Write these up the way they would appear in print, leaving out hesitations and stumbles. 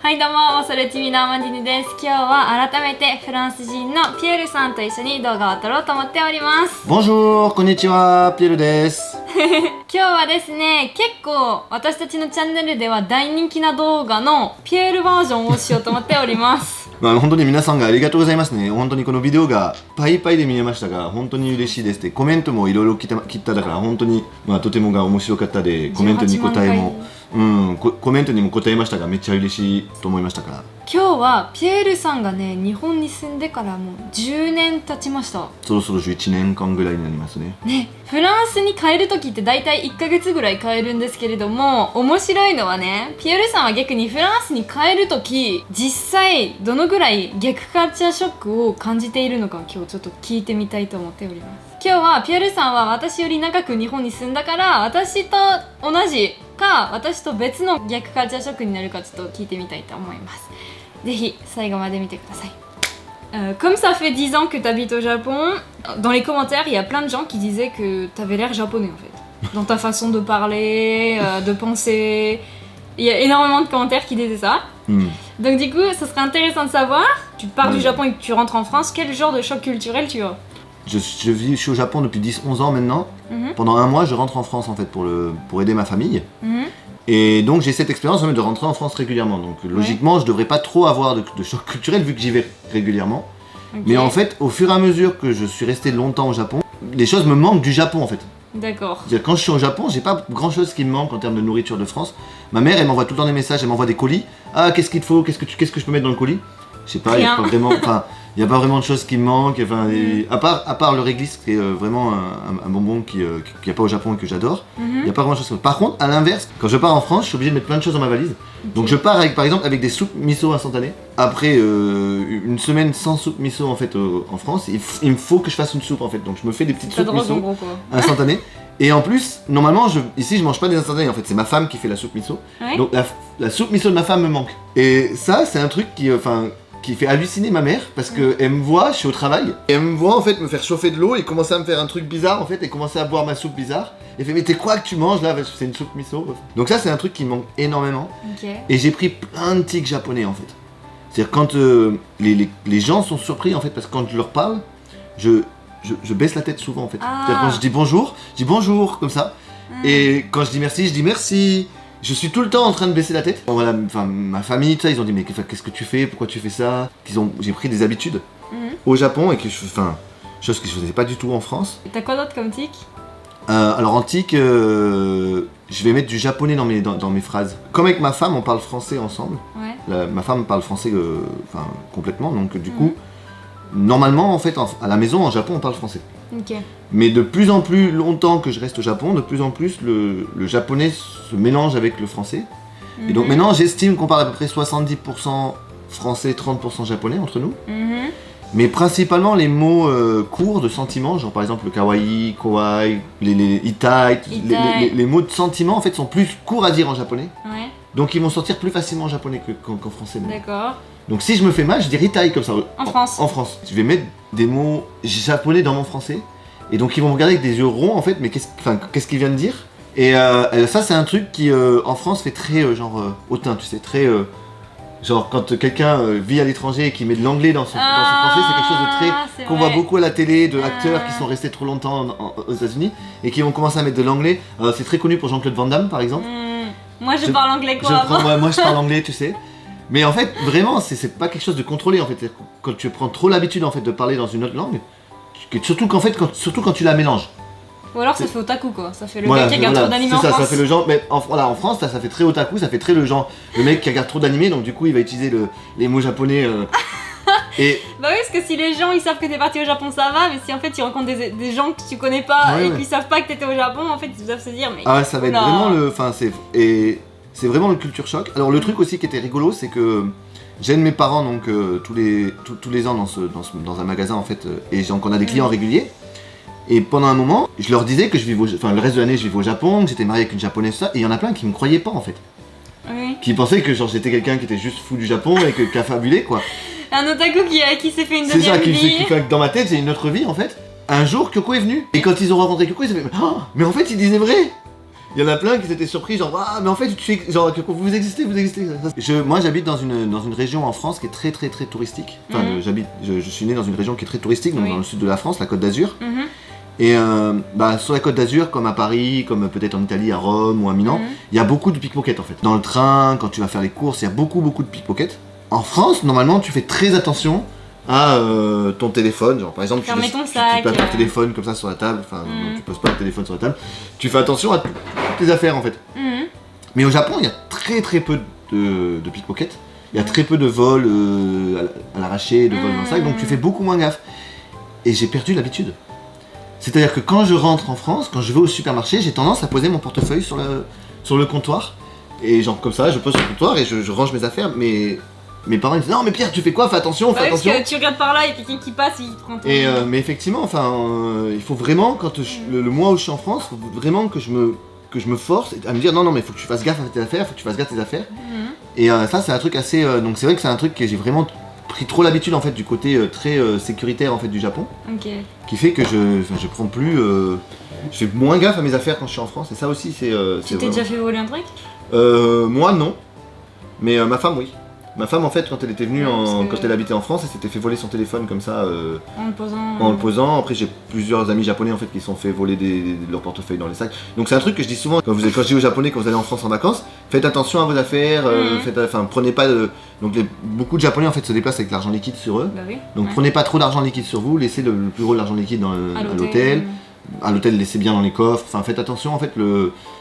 はいどうも、恐れちみのアマンディヌです。今日は改めてフランス人のピエールさんと一緒に動画を撮ろうと思っております。Bonjour, こんにちは、ピエールです。今日はですね、結構私たちのチャンネルでは大人気な動画のピエールバージョンをしようと思っております。本当に皆さんがありがとうございますね。本当にこのビデオがパイパイで見えましたが、本当に嬉しいです。で、コメントもいろいろ来ただから本当に、とてもが面白かったで、コメントに答えも、コメントにも答えましたが、めっちゃ嬉しいと思いましたから。今日はピエールさんがね、日本に住んでからもう10年経ちました。そろそろ11年間ぐらいになりますね。ね、フランスに帰る時って大体1ヶ月ぐらい帰るんですけれども、面白いのはね、ピエールさんは逆にフランスに帰る時、実際どのぐらい逆カルチャーショックを感じているのか今日ちょっと聞いてみたいと思っております。今日はピエールさんは私より長く日本に住んだから、私と同じか私と別の逆カルチャーショックになるかちょっと聞いてみたいと思います。ぜひ最後まで見てください。Comme ça fait 10 ans que tu habites au Japon, dans les commentaires, il y a plein de gens qui disaient que tu avais l'air japonais en fait. Dans ta façon de parler, de penser. Il y a énormément de commentaires qui disaient ça. Donc du coup, ça serait intéressant de savoir, tu pars du Japon et que tu rentres en France, quel genre de choc culturel tu as? Je suis au Japon depuis 10-11 ans maintenant. Pendant un mois, je rentre en France en fait pour aider ma famille. Et donc j'ai cette expérience de rentrer en France régulièrement. Donc logiquement, je devrais pas trop avoir de choc culturel vu que j'y vais régulièrement. Okay. Mais en fait, au fur et à mesure que je suis resté longtemps au Japon, les choses me manquent du Japon en fait. D'accord. C'est-à-dire quand je suis au Japon, j'ai pas grand chose qui me manque en termes de nourriture de France. Ma mère, elle m'envoie tout le temps des messages, elle m'envoie des colis. Ah, qu'est-ce qu'il te faut, qu'est-ce que je peux mettre dans le colis? Je sais pas, il y a pas vraiment, il n'y a pas vraiment de choses qui me manquent. À part le réglisse, qui est vraiment un bonbon qu'il n'y a pas au Japon et que j'adore. Il n'y a pas vraiment de choses. Par contre, à l'inverse, quand je pars en France, je suis obligé de mettre plein de choses dans ma valise. Donc je pars par exemple avec des soupes miso instantanées. Après une semaine sans soupe miso en fait en France, il me faut que je fasse une soupe en fait. Donc je me fais des petites soupes miso instantanées. Et en plus, normalement, ici je mange pas des instantanés en fait, c'est ma femme qui fait la soupe miso. Ouais. Donc la soupe miso de ma femme me manque. Et ça, c'est un truc qui fait halluciner ma mère parce qu'elle me voit, je suis au travail, et elle me voit en fait me faire chauffer de l'eau et commencer à me faire un truc bizarre en fait et commencer à boire ma soupe bizarre. Et fait mais t'es quoi que tu manges là? C'est une soupe miso. Donc ça c'est un truc qui me manque énormément. Okay. Et j'ai pris plein de tics japonais en fait. C'est-à-dire quand les gens sont surpris en fait parce que quand je leur parle, je baisse la tête souvent en fait. C'est-à-dire quand je dis bonjour comme ça. Et quand je dis merci. Je suis tout le temps en train de baisser la tête. Bon, voilà, ma famille, tout ça, ils ont dit mais qu'est-ce que tu fais? Pourquoi tu fais ça? J'ai pris des habitudes au Japon et chose que je faisais pas du tout en France. Et t'as quoi d'autre comme tic? Alors en tic, je vais mettre du japonais dans mes phrases. Comme avec ma femme, on parle français ensemble. Ouais. Ma femme parle français complètement, donc du coup, normalement en fait à la maison en Japon on parle français. Okay. Mais de plus en plus longtemps que je reste au Japon, de plus en plus le japonais se mélange avec le français. Et donc maintenant j'estime qu'on parle à peu près 70% français, 30% japonais entre nous. Mais principalement les mots courts de sentiments, genre par exemple le kawaii, kawaii, les itai, les mots de sentiments en fait sont plus courts à dire en japonais. Ouais. Donc ils vont sortir plus facilement en japonais qu'en français. D'accord. Donc si je me fais mal, je dis itai comme ça. En France. Je vais mettre des mots japonais dans mon français. Et donc ils vont me regarder avec des yeux ronds en fait, mais qu'est-ce qu'il vient de dire? Et ça c'est un truc qui en France fait très hautain, tu sais, très genre quand quelqu'un vit à l'étranger et qui met de l'anglais dans son français, c'est quelque chose de très qu'on voit beaucoup à la télé, de acteurs qui sont restés trop longtemps aux États-Unis et qui vont commencer à mettre de l'anglais. C'est très connu pour Jean-Claude Van Damme par exemple. Moi je parle anglais quoi. Moi je parle anglais, tu sais. Mais en fait vraiment c'est pas quelque chose de contrôlé en fait. Quand tu prends trop l'habitude en fait de parler dans une autre langue, surtout quand tu la mélanges. Ou alors ça fait otaku quoi, ça fait le mec qui regarde trop d'animés en France. Ça fait le genre, mais en France ça fait très otaku, ça fait très le mec qui regarde trop d'animés, donc du coup il va utiliser les mots japonais. Et... Bah oui, parce que si les gens ils savent que t'es parti au Japon ça va, mais si en fait tu rencontres des gens que tu connais pas et qu'ils savent pas que t'étais au Japon, en fait ils doivent se dire mais... Ah ouais, ça va être vraiment c'est vraiment le culture choc. Alors le truc aussi qui était rigolo c'est que j'aide mes parents donc tous les ans dans un magasin en fait et donc on a des clients réguliers. Et pendant un moment, je leur disais que le reste de l'année je vivais au Japon, que j'étais marié avec une japonaise ça, et il y en a plein qui me croyaient pas en fait. Oui. Qui pensaient que genre j'étais quelqu'un qui était juste fou du Japon et qui a fabulé quoi. Un otaku qui s'est fait une deuxième vie. C'est ça, qui fait que dans ma tête c'est une autre vie en fait. Un jour Kyoko est venu, et quand ils ont rencontré Kyoko ils ont fait mais en fait il disait vrai. Il y en a plein qui étaient surpris, genre, ah, mais en fait, genre, vous existez. Moi, j'habite dans une région en France qui est très touristique. Enfin, je suis né dans une région qui est très touristique, donc dans le sud de la France, la Côte d'Azur. Et sur la Côte d'Azur, comme à Paris, comme peut-être en Italie, à Rome ou à Milan, il y a beaucoup de pickpockets en fait. Dans le train, quand tu vas faire les courses, il y a beaucoup de pickpockets. En France, normalement, tu fais très attention à ton téléphone, genre par exemple tu places pas ton téléphone comme ça sur la table, enfin tu poses pas le téléphone sur la table, tu fais attention à toutes tes affaires en fait. Mais au Japon il y a très peu de pickpockets, il y a très peu de vols à l'arraché, de vols dans le sac, donc tu fais beaucoup moins gaffe. Et j'ai perdu l'habitude. C'est-à-dire que quand je rentre en France, quand je vais au supermarché, j'ai tendance à poser mon portefeuille sur le comptoir, et genre comme ça je pose sur le comptoir et je range mes affaires, mais mes parents ils disent non mais Pierre tu fais quoi, fais attention, fais attention. Parce que tu regardes par là et quelqu'un qui passe il prend ton... Mais effectivement, il faut vraiment, quand le mois où je suis en France, faut vraiment que je me force à me dire non mais faut que tu fasses gaffe à tes affaires, Et ça c'est un truc assez... donc c'est vrai que c'est un truc que j'ai vraiment pris trop l'habitude en fait du côté très sécuritaire en fait du Japon. Qui fait que je prends plus... je fais moins gaffe à mes affaires quand je suis en France, et ça aussi c'est... Tu t'es déjà fait voler un truc? Moi non, mais ma femme oui. Ma femme en fait quand elle était venue, quand elle habitait en France, elle s'était fait voler son téléphone comme ça en le posant. Après j'ai plusieurs amis japonais en fait qui se sont fait voler leur portefeuille dans les sacs. Donc c'est un truc que je dis souvent quand je dis aux japonais quand vous allez en France en vacances, faites attention à vos affaires, prenez pas de... Donc beaucoup de japonais en fait se déplacent avec l'argent liquide sur eux. Donc prenez pas trop d'argent liquide sur vous, laissez le plus gros de l'argent liquide à l'hôtel. À l'hôtel, laissez bien dans les coffres, enfin faites attention en fait,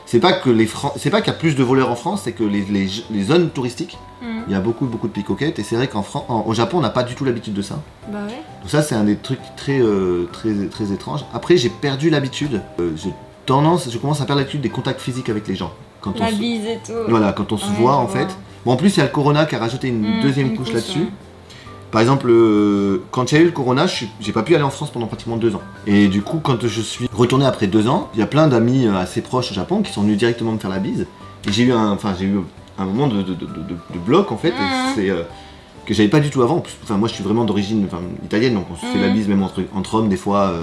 c'est pas qu'il y a plus de voleurs en France, c'est que les zones touristiques, il y a beaucoup de pickpockets, et c'est vrai au Japon on n'a pas du tout l'habitude de ça. Bah ouais. Donc ça c'est un des trucs très étranges. Après j'ai perdu l'habitude, je commence à perdre l'habitude des contacts physiques avec les gens. La bise et tout. Voilà, quand on se voit en fait. Bon en plus il y a le corona qui a rajouté une deuxième couche là-dessus. Par exemple, quand il y a eu le corona, j'ai pas pu aller en France pendant pratiquement 2 ans. Et du coup, quand je suis retourné après 2 ans, il y a plein d'amis assez proches au Japon qui sont venus directement me faire la bise. Et j'ai eu un moment de bloc en fait, que j'avais pas du tout avant. Enfin, moi je suis vraiment d'origine italienne, donc on se fait la bise même entre hommes des fois,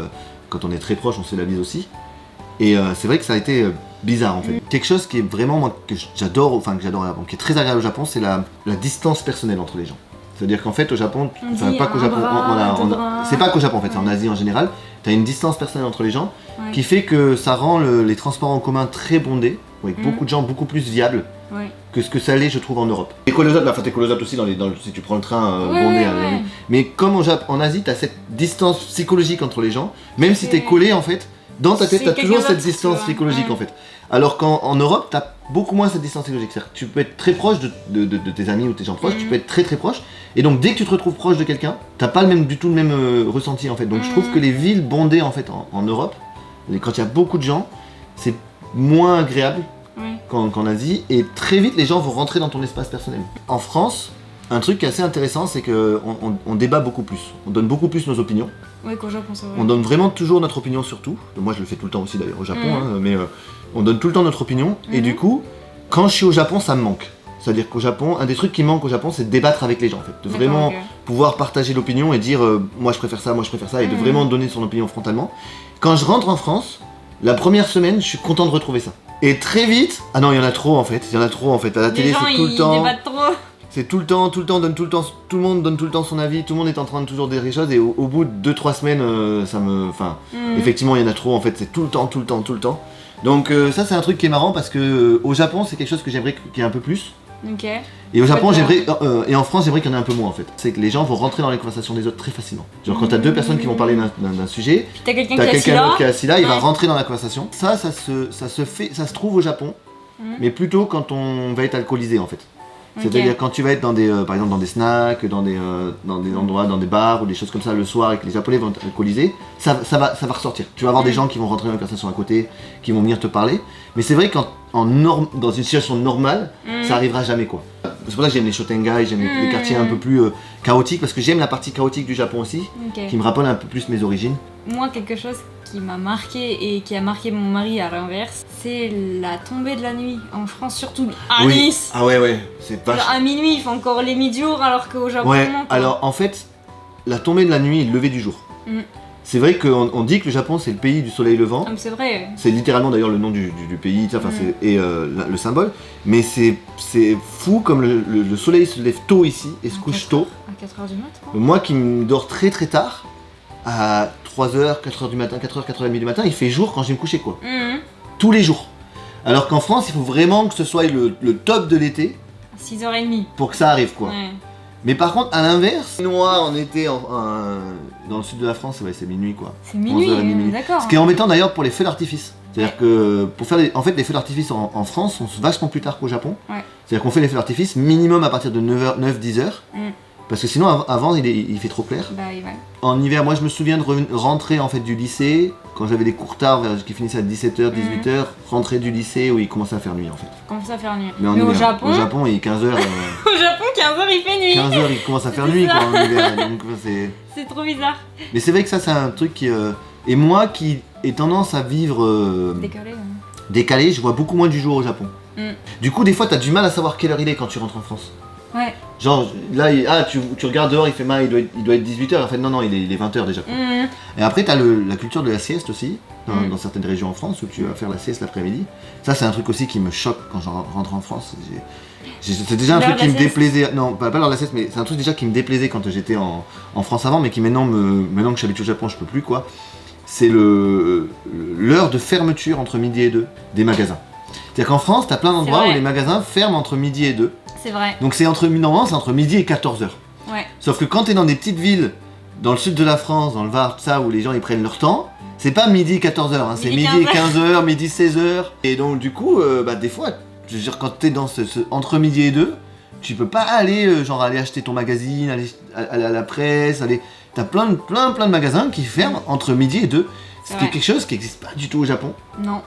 quand on est très proche, on se fait la bise aussi. Et c'est vrai que ça a été bizarre en fait. Quelque chose qui est vraiment, moi, que j'adore au Japon, qui est très agréable au Japon, c'est la distance personnelle entre les gens. C'est-à-dire qu'en fait au Japon, pas qu'au Japon, c'est pas qu'au Japon en fait, c'est en Asie en général, tu as une distance personnelle entre les gens qui fait que ça rend les transports en commun très bondés, avec beaucoup de gens beaucoup plus viables que ce que ça l'est je trouve en Europe. T'es colosote aussi si tu prends le train bondé. Mais comme en Asie, tu as cette distance psychologique entre les gens, même si tu es collé en fait, dans ta tête tu as toujours cette distance psychologique en fait. Alors qu'en Europe, tu as beaucoup moins cette distance psychologique. C'est-à-dire que tu peux être très proche de tes amis ou tes gens proches, tu peux être très proche. Et donc dès que tu te retrouves proche de quelqu'un, t'as pas du tout le même ressenti en fait. Donc je trouve que les villes bondées en fait en Europe, quand il y a beaucoup de gens, c'est moins agréable qu'en Asie. Et très vite les gens vont rentrer dans ton espace personnel. En France, un truc qui est assez intéressant, c'est qu'on débat beaucoup plus. On donne beaucoup plus nos opinions. Ouais, qu'au Japon, c'est vrai. On donne vraiment toujours notre opinion sur tout. Moi je le fais tout le temps aussi d'ailleurs au Japon, mais on donne tout le temps notre opinion. Et du coup, quand je suis au Japon, ça me manque. C'est-à-dire qu'au Japon, un des trucs qui manque au Japon, c'est de débattre avec les gens en fait. De vraiment pouvoir partager l'opinion et dire moi je préfère ça, et de vraiment donner son opinion frontalement. Quand je rentre en France, la première semaine, je suis content de retrouver ça. Et très vite, ah non, il y en a trop en fait, à la télé c'est tout le temps. Débattent trop. C'est tout le temps, tout le monde donne tout le temps son avis, tout le monde est en train de toujours dire des choses, et au bout de 2-3 semaines, effectivement il y en a trop en fait, c'est tout le temps. Donc ça c'est un truc qui est marrant parce que au Japon c'est quelque chose que j'aimerais qu'il y ait un peu plus. Et au Japon et en France j'aimerais qu'il y en ait un peu moins en fait. C'est que les gens vont rentrer dans les conversations des autres très facilement. Genre quand t'as 2 personnes qui vont parler d'un sujet, t'as quelqu'un d'autre qui est assis là, il va rentrer dans la conversation. Ça se trouve au Japon, mais plutôt quand on va être alcoolisé en fait. C'est-à-dire quand tu vas être par exemple dans des snacks, dans des endroits, dans des bars ou des choses comme ça le soir et que les Japonais vont être alcoolisés, ça va ressortir. Tu vas avoir des gens qui vont rentrer dans la conversation à côté, qui vont venir te parler. Mais c'est vrai que dans une situation normale, ça arrivera jamais quoi. C'est pour ça que j'aime les Shotengai, j'aime les quartiers un peu plus chaotiques, parce que j'aime la partie chaotique du Japon aussi, qui me rappelle un peu plus mes origines. Moi, quelque chose qui m'a marqué et qui a marqué mon mari à l'inverse, c'est la tombée de la nuit. En France, surtout à Nice. Ah ouais, c'est pas... À minuit, il fait encore les midi-jours alors qu'au Japon... Ouais, alors en fait, la tombée de la nuit et le lever du jour. C'est vrai qu'on dit que le Japon c'est le pays du soleil levant. Ah, mais c'est vrai. C'est littéralement d'ailleurs le nom du pays, enfin, et le symbole. Mais c'est fou comme le soleil se lève tôt ici et se couche tôt. À 4h du matin. Moi qui me dors très très tard, à 3h, 4h du matin, 4h, 4h30 du matin, il fait jour quand je vais me coucher quoi. Tous les jours. Alors qu'en France, il faut vraiment que ce soit le top de l'été 6h30. pour que ça arrive quoi. Ouais. Mais par contre, à l'inverse, noir en été dans le sud de la France, ouais, c'est minuit quoi. C'est minuit, 11h30, minuit. d'accord. Ce qui est embêtant d'ailleurs pour les feux d'artifice. C'est-à-dire que pour faire en fait, les feux d'artifice en France sont vachement plus tard qu'au Japon. Ouais. C'est-à-dire qu'on fait les feux d'artifice minimum à partir de 9-10h. Parce que sinon, avant, il fait trop clair. Bah, ouais. En hiver, moi je me souviens de rentrer en fait du lycée, quand j'avais des cours tard qui finissaient à 17h, 18h, rentrer du lycée où il commençait à faire nuit en fait. Comment ça faire nuit? Mais au Japon, au Japon, il est 15h. au Japon, 15h il fait nuit. 15h, il commence à faire nuit quoi, en hiver. Donc, c'est trop bizarre. Mais c'est vrai que ça, c'est un truc qui. Et moi qui ai tendance à vivre décalé, je vois beaucoup moins du jour au Japon. Du coup, des fois, t'as du mal à savoir quelle heure il est quand tu rentres en France. Ouais. Genre, là, tu regardes dehors, il fait mal, il doit être 18h. En fait, non, il est 20h déjà. Quoi. Et après, t'as la culture de la sieste aussi, dans certaines régions en France où tu vas faire la sieste l'après-midi. Ça, c'est un truc aussi qui me choque quand je rentre en France. C'est déjà un truc qui me déplaisait. Non, pas l'heure de la sieste, mais c'est un truc déjà qui me déplaisait quand j'étais en France avant, mais qui maintenant que je suis habitué au Japon, je peux plus quoi. C'est l'heure de fermeture entre midi et 2 des magasins. C'est-à-dire qu'en France, t'as plein d'endroits où les magasins ferment entre midi et 2. C'est vrai. Donc normalement, c'est entre midi et 14h. Ouais. Sauf que quand t'es dans des petites villes, dans le sud de la France, dans le Var, tout ça, où les gens ils prennent leur temps, c'est pas midi et 14h, hein, c'est midi et 15h, midi 16h. Et donc du coup, des fois, je veux dire, quand t'es dans entre midi et 2, tu peux pas aller aller acheter ton magazine, aller à la presse, t'as plein de magasins qui ferment entre midi et 2. C'est quelque chose qui n'existe pas du tout au Japon. Non.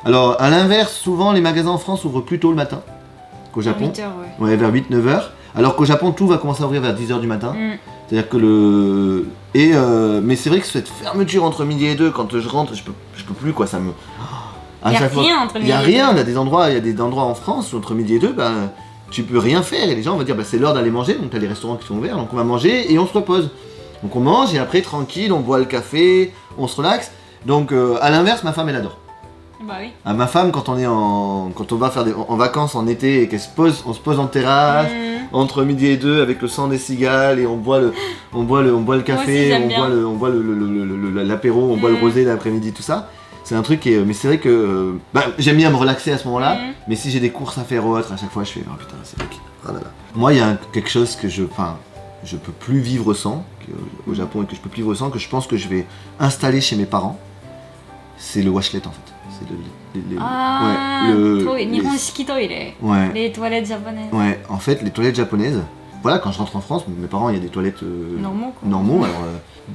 Alors à l'inverse, souvent les magasins en France ouvrent plus tôt le matin qu'au Japon. 8h, ouais, vers 8-9h. Alors qu'au Japon, tout va commencer à ouvrir vers 10h du matin. C'est-à-dire que mais c'est vrai que cette fermeture entre midi et 2, quand je rentre, je peux plus quoi, ça me. Il y a rien entre midi et 2. Il y a rien, il y a des endroits en France où entre midi et 2, tu peux rien faire et les gens vont dire c'est l'heure d'aller manger, donc t'as les restaurants qui sont ouverts, donc on va manger et on se repose. Donc on mange et après tranquille, on boit le café, on se relaxe. Donc à l'inverse, ma femme elle adore. Bah oui. Ma femme, quand on va faire en vacances en été et qu'on se pose en terrasse entre midi et 2 avec le sang des cigales et on boit le café, on boit l'apéro, on boit le rosé l'après-midi, tout ça. C'est un truc qui est, mais c'est vrai que j'aime bien me relaxer à ce moment-là. Mais si j'ai des courses à faire ou autre, à chaque fois je fais oh putain c'est vrai. Oh là là. Moi il y a quelque chose que je peux plus vivre sans au Japon et que je peux plus vivre sans, que je pense que je vais installer chez mes parents. C'est le washlet en fait. Nihonshiki toire. Ouais. Les toilettes japonaises. Ouais, en fait, les toilettes japonaises, voilà, quand je rentre en France, mes parents, il y a des toilettes normaux alors,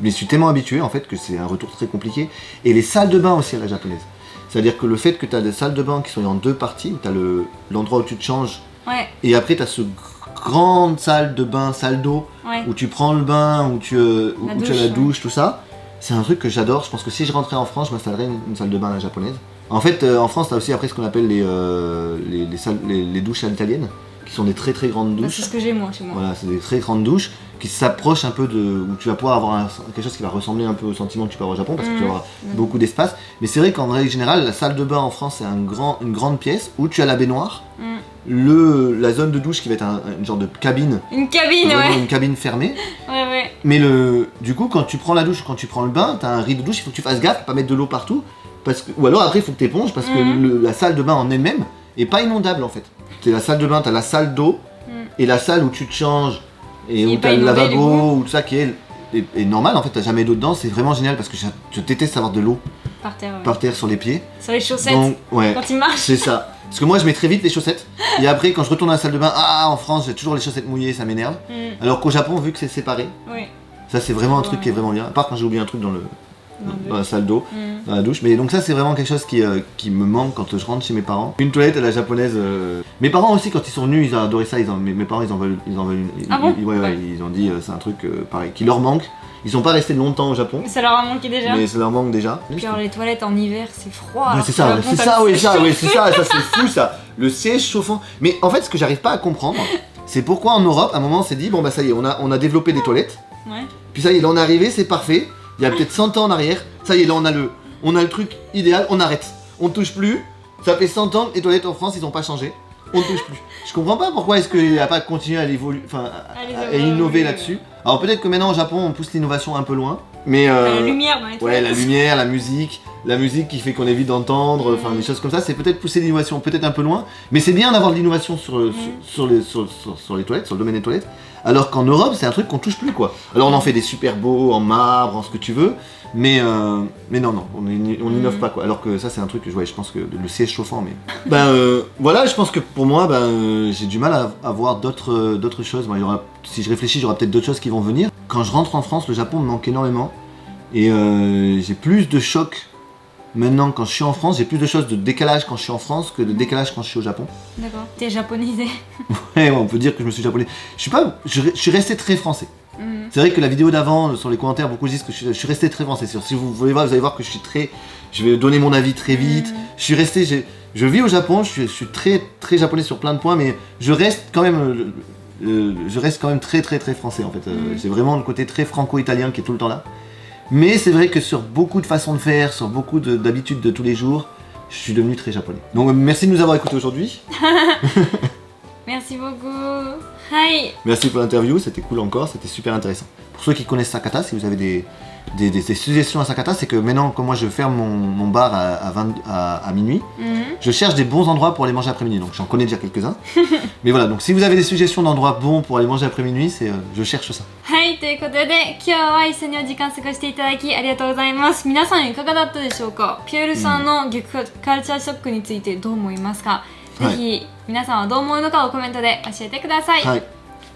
mais je suis tellement habitué en fait que c'est un retour très compliqué. Et les salles de bain aussi à la japonaise. C'est-à-dire que le fait que tu as des salles de bain qui sont en deux parties, tu as l'endroit où tu te changes, et après tu as ce grande salle de bain, salle d'eau, où tu prends le bain, où tu as la douche, tout ça. C'est un truc que j'adore. Je pense que si je rentrais en France, je m'installerais une salle de bain à la japonaise. En fait, en France, tu as aussi après ce qu'on appelle les douches à l'italienne, qui sont des très très grandes douches. C'est ce que j'ai moi chez moi. Voilà, c'est des très grandes douches qui s'approchent un peu où tu vas pouvoir avoir quelque chose qui va ressembler un peu au sentiment que tu peux avoir au Japon, parce que tu vas avoir beaucoup d'espace. Mais c'est vrai qu'en règle générale, la salle de bain en France, c'est une grande pièce où tu as la baignoire, la zone de douche qui va être une genre de cabine. Une cabine, ouais. Une cabine fermée. Ouais. Mais du coup, quand tu prends la douche, quand tu prends le bain, t'as un rideau de douche, il faut que tu fasses gaffe, pas mettre de l'eau partout. Ou alors après, il faut que tu éponges, parce que la salle de bain en elle-même est pas inondable en fait. C'est la salle de bain, t'as la salle d'eau, et la salle où tu te changes, et où t'as le lavabo, ou tout ça qui est normal, en fait, t'as jamais d'eau dedans, c'est vraiment génial parce que je déteste avoir de l'eau par terre sur les pieds. Sur les chaussettes, donc, quand ils marchent. C'est ça. Parce que moi je mets très vite les chaussettes, et après quand je retourne à la salle de bain, en France j'ai toujours les chaussettes mouillées, ça m'énerve. Alors qu'au Japon, vu que c'est séparé, ça c'est vraiment un truc qui est vraiment bien, à part quand j'ai oublié un truc dans la salle d'eau, dans la douche. Mais donc ça c'est vraiment quelque chose qui me manque quand je rentre chez mes parents. Une toilette à la japonaise. Mes parents aussi quand ils sont venus, ils ont adoré ça. Mes parents ils en veulent une. Ah bon? Ils ont dit c'est un truc pareil qui leur manque. Ils sont pas restés longtemps au Japon. Mais ça leur a manqué déjà. Mais ça leur manque déjà. Puis alors les toilettes en hiver c'est froid. Ouais, c'est ça, ça c'est fou ça. Le siège chauffant. Mais en fait ce que j'arrive pas à comprendre, c'est pourquoi en Europe à un moment on s'est dit bon bah ça y est, on a développé des toilettes. Ouais. Puis ça y est, là on est arrivé, c'est parfait. il y a peut-être 100 ans en arrière. Ça y est, là on a le truc idéal, on arrête. On touche plus. Ça fait 100 ans, les toilettes en France, ils n'ont pas changé. On touche plus. Je comprends pas pourquoi est-ce qu'il n'a pas continué à l'évoluer, à innover là-dessus. Alors peut-être que maintenant au Japon, on pousse l'innovation un peu loin. Mais la lumière dans les ouais, toilettes. la lumière, la musique qui fait qu'on évite d'entendre, enfin des choses comme ça, c'est peut-être pousser l'innovation peut-être un peu loin, mais c'est bien d'avoir de l'innovation sur les toilettes, sur le domaine des toilettes, alors qu'en Europe c'est un truc qu'on touche plus quoi. Alors on en fait des super beaux en marbre, en ce que tu veux, mais non, on innove pas quoi. Alors que ça c'est un truc que je pense que le siège chauffant, mais voilà, je pense que pour moi j'ai du mal à voir d'autres choses. Moi, si je réfléchis, j'aurai peut-être d'autres choses qui vont venir. Quand je rentre en France, le Japon me manque énormément. Et j'ai plus de choc maintenant quand je suis en France, j'ai plus de choses de décalage quand je suis en France que de décalage quand je suis au Japon. D'accord. T'es japonisé. Ouais, on peut dire que je me suis japonais. Je suis resté très français. C'est vrai que la vidéo d'avant, sur les commentaires, beaucoup disent que je suis resté très français. Si vous voulez voir, vous allez voir que je vais donner mon avis très vite. Je vis au Japon, je suis très très japonais sur plein de points, mais je reste quand même très très très français en fait. J'ai vraiment le côté très franco-italien qui est tout le temps là. Mais c'est vrai que sur beaucoup de façons de faire, sur beaucoup d'habitudes de tous les jours, je suis devenu très japonais. Donc merci de nous avoir écoutés aujourd'hui. Merci beaucoup. Hi. Merci pour l'interview, c'était cool encore, c'était super intéressant. Pour ceux qui connaissent Sakata, si vous avez des suggestions à Sakata, c'est que maintenant, comme moi je ferme mon bar à minuit, je cherche des bons endroits pour aller manger après minuit. Donc j'en connais déjà quelques-uns. Mais voilà, donc si vous avez des suggestions d'endroits bons pour aller manger après minuit, je cherche ça. はい、ということで今日は一緒にお時間過ごしていただきありがとうございます。皆さんいかがだったでしょうか。ピエールさんの逆カルチャーショックについてどう思いますか。ぜひ皆さんはどう思うのかをコメントで教えてください。はい。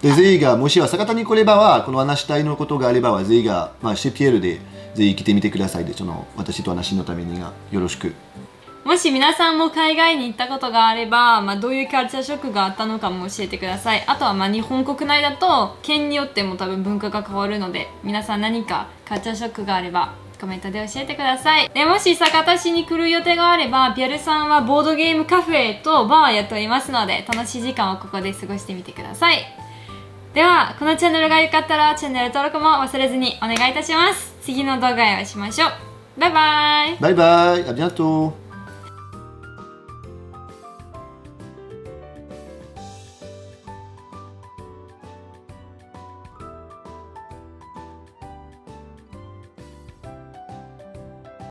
でぜひがもしは酒田に来ればはこの話したいのことがあればはぜひがシェピエールでぜひ来てみてくださいで私と話のためにがよろしく。もし皆さんも海外に行ったことがあれば、どういうカルチャーショックがあったのかも教えてください。あとは日本国内だと県によっても多分文化が変わるので、皆さん何かカルチャーショックがあればコメントで教えてください。でもし酒田市に来る予定があれば、ピエールさんはボードゲームカフェとバーをやっておりますので、楽しい時間をここで過ごしてみてください。ではこのチャンネルが良かったらチャンネル登録も忘れずにお願いいたします。次の動画でお会いしましょう。バイバイ。バイバイ、à bientôt。